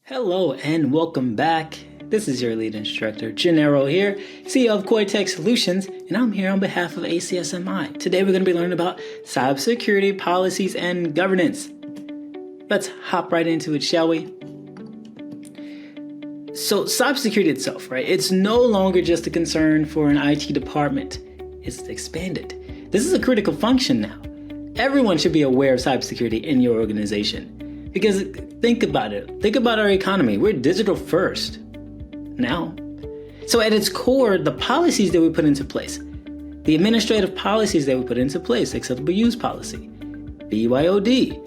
Hello and welcome back. This is your lead instructor, Gennaro here, CEO of Coitech Solutions, and I'm here on behalf of ACSMI. Today we're going to be learning about cybersecurity policies and governance. Let's hop right into it, shall we? So cybersecurity itself, right? It's no longer just a concern for an IT department. It's expanded. This is a critical function now. Everyone should be aware of cybersecurity in your organization. Because think about it. Think about our economy. We're digital first now. So at its core, the policies that we put into place, the administrative policies that we put into place, acceptable use policy, BYOD,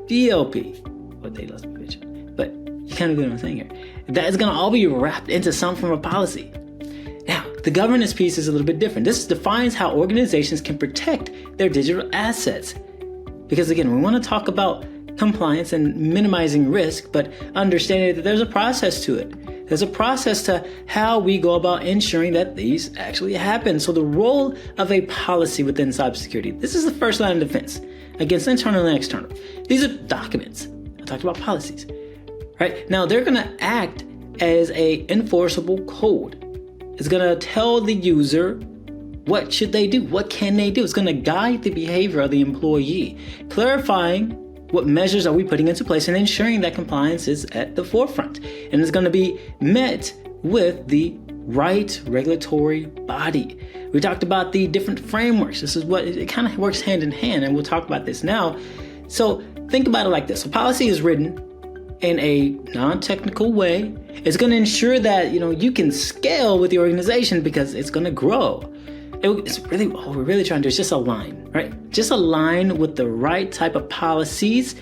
DLP, what they lost provision. But you kind of get what I'm saying here. That is going to all be wrapped into some form of policy. Now, the governance piece is a little bit different. This defines how organizations can protect their digital assets. Because again, we want to talk about compliance and minimizing risk, but understanding that there's a process to it. There's a process to how we go about ensuring that these actually happen. So the role of a policy within cybersecurity, this is the first line of defense against internal and external. These are documents. I talked about policies, right? Now they're going to act as a enforceable code. It's going to tell the user what should they do? What can they do? It's going to guide the behavior of the employee, clarifying what measures are we putting into place and ensuring that compliance is at the forefront. And it's going to be met with the right regulatory body. We talked about the different frameworks. This is what it kind of works hand in hand, and we'll talk about this now. So think about it like this. A policy is written in a non-technical way. It's going to ensure that you can scale with the organization because it's going to grow. It's really, what we're really trying to do is just align, right? Just align with the right type of policies,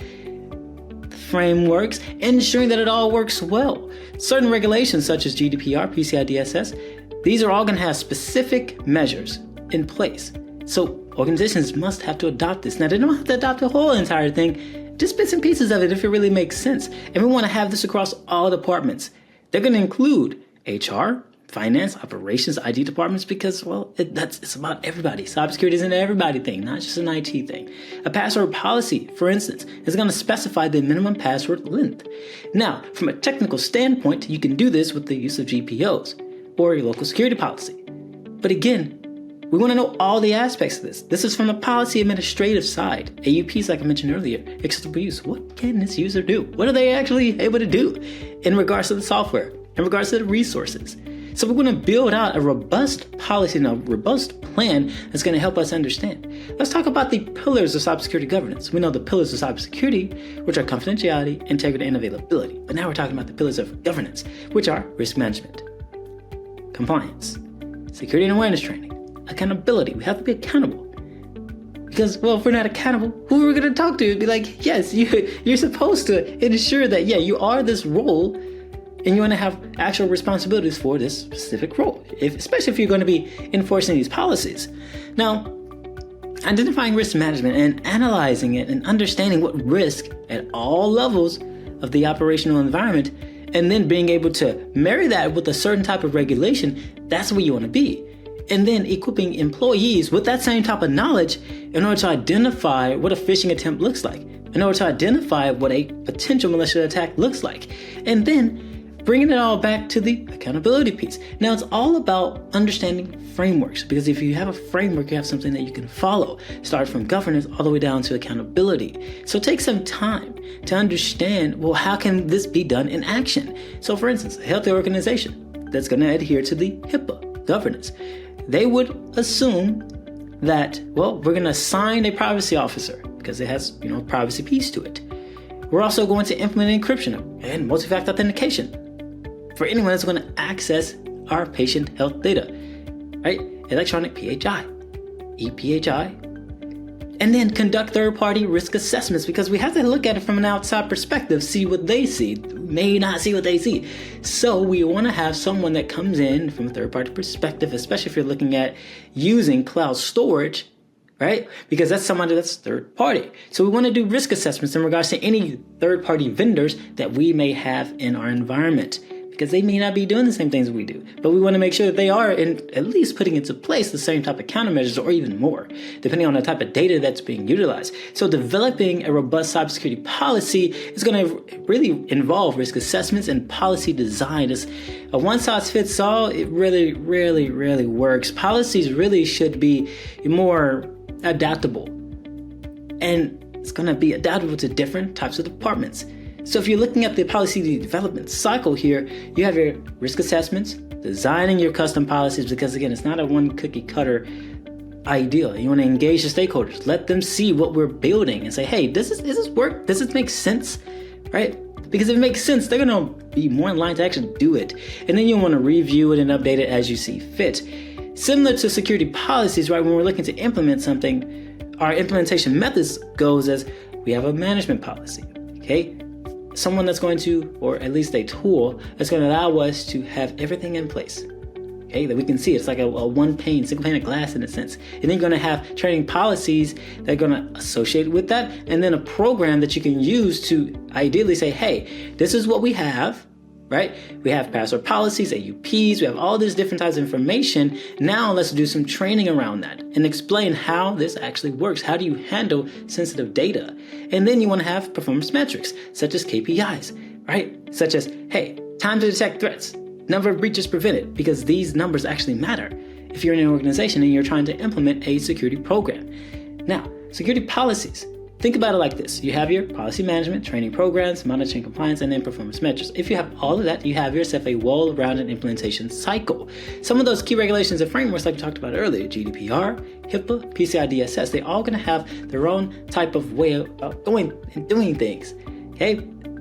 frameworks, ensuring that it all works well. Certain regulations such as GDPR, PCI DSS, these are all going to have specific measures in place. So organizations must have to adopt this. Now, they don't have to adopt the whole entire thing, just bits and pieces of it if it really makes sense. And we want to have this across all departments. They're going to include HR, finance, operations, IT departments, because, it's about everybody. Cybersecurity is an everybody thing, not just an IT thing. A password policy, for instance, is going to specify the minimum password length. Now, from a technical standpoint, you can do this with the use of GPOs or your local security policy. But again, we want to know all the aspects of this. This is from the policy administrative side. AUPs, like I mentioned earlier, acceptable use. What can this user do? What are they actually able to do in regards to the software, in regards to the resources? So we're going to build out a robust policy and a robust plan that's going to help us understand. Let's talk about the pillars of cybersecurity governance. We know the pillars of cybersecurity, which are confidentiality, integrity, and availability. But now we're talking about the pillars of governance, which are risk management, compliance, security and awareness training, accountability. We have to be accountable. Because, if we're not accountable, who are we going to talk to? It'd be like, yes, you're supposed to ensure that, you are this role, and you want to have actual responsibilities for this specific role, especially if you're going to be enforcing these policies. Now, identifying risk management and analyzing it and understanding what risk at all levels of the operational environment, and then being able to marry that with a certain type of regulation, that's where you want to be. And then equipping employees with that same type of knowledge in order to identify what a phishing attempt looks like, in order to identify what a potential malicious attack looks like, and then bringing it all back to the accountability piece. Now, it's all about understanding frameworks, because if you have a framework, you have something that you can follow. Start from governance all the way down to accountability. So take some time to understand, how can this be done in action? So for instance, a healthy organization that's going to adhere to the HIPAA governance, they would assume that, we're going to assign a privacy officer because it has, privacy piece to it. We're also going to implement encryption and multi-factor authentication for anyone that's going to access our patient health data, right? Electronic PHI, EPHI, and then conduct third-party risk assessments, because we have to look at it from an outside perspective, see what they see. We may not see what they see. So we want to have someone that comes in from a third-party perspective, especially if you're looking at using cloud storage, right? Because that's somebody that's third party. So we want to do risk assessments in regards to any third-party vendors that we may have in our environment, because they may not be doing the same things we do. But we want to make sure that they are at least putting into place the same type of countermeasures or even more, depending on the type of data that's being utilized. So developing a robust cybersecurity policy is going to really involve risk assessments and policy design. It's a one-size-fits-all. It really, really, really works. Policies really should be more adaptable. And it's going to be adaptable to different types of departments. So if you're looking at the policy development cycle here, you have your risk assessments, designing your custom policies, because again, it's not a one cookie cutter ideal. You want to engage the stakeholders, let them see what we're building and say, hey, does this work? Does this make sense? Right? Because if it makes sense, they're going to be more in line to actually do it. And then you want to review it and update it as you see fit. Similar to security policies, right? When we're looking to implement something, our implementation methods goes as we have a management policy, okay? Someone that's going to, or at least a tool that's going to allow us to have everything in place, okay, that we can see. It's like a single pane of glass in a sense. And then you're going to have training policies that are going to associate with that, and then a program that you can use to ideally say, hey, this is what we have, right? We have password policies, AUPs, we have all these different types of information. Now let's do some training around that and explain how this actually works. How do you handle sensitive data? And then you want to have performance metrics, such as KPIs, right? Such as, hey, time to detect threats, number of breaches prevented, because these numbers actually matter if you're in an organization and you're trying to implement a security program. Now, security policies. Think about it like this. You have your policy management, training programs, monitoring compliance, and then performance metrics. If you have all of that, you have yourself a well-rounded implementation cycle. Some of those key regulations and frameworks, like we talked about earlier, GDPR, HIPAA, PCI DSS, they're all going to have their own type of way of going and doing things. Okay?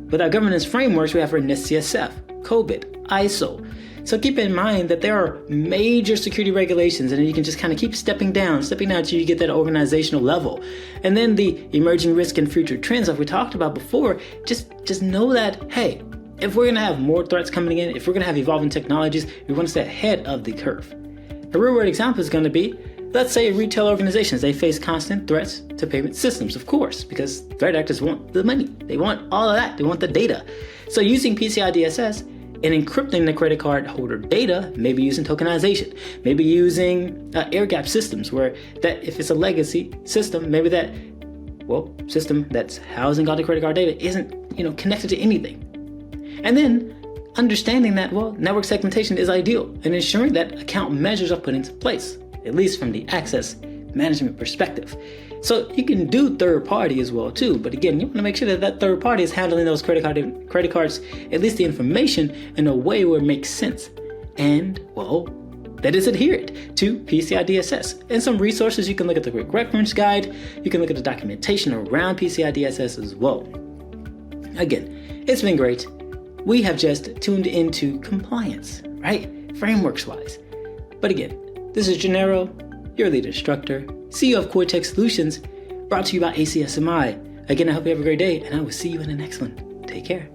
With our governance frameworks, we have readiness CSF, COVID, ISO. So keep in mind that there are major security regulations, and you can just kind of keep stepping down until you get that organizational level. And then the emerging risk and future trends, like we talked about before, just know that, hey, if we're going to have more threats coming in, if we're going to have evolving technologies, we want to stay ahead of the curve. A real-world example is going to be, let's say retail organizations, they face constant threats to payment systems, of course, because threat actors want the money. They want all of that. They want the data. So using PCI DSS and encrypting the credit card holder data, maybe using tokenization, maybe using air gap systems, where that if it's a legacy system, maybe that system that's housing all the credit card data isn't connected to anything. And then understanding that network segmentation is ideal and ensuring that account measures are put into place, at least from the access management perspective. So you can do third party as well too, but again, you want to make sure that third party is handling those credit cards, at least the information, in a way where it makes sense, and that is adhered to PCI DSS. And some resources, you can look at the quick reference guide, you can look at the documentation around PCI DSS as well. Again, it's been great. We have just tuned into compliance, right? Frameworks wise. But again, this is Gennaro, your lead instructor, CEO of Cortex Solutions, brought to you by ACSMI. Again, I hope you have a great day, and I will see you in the next one. Take care.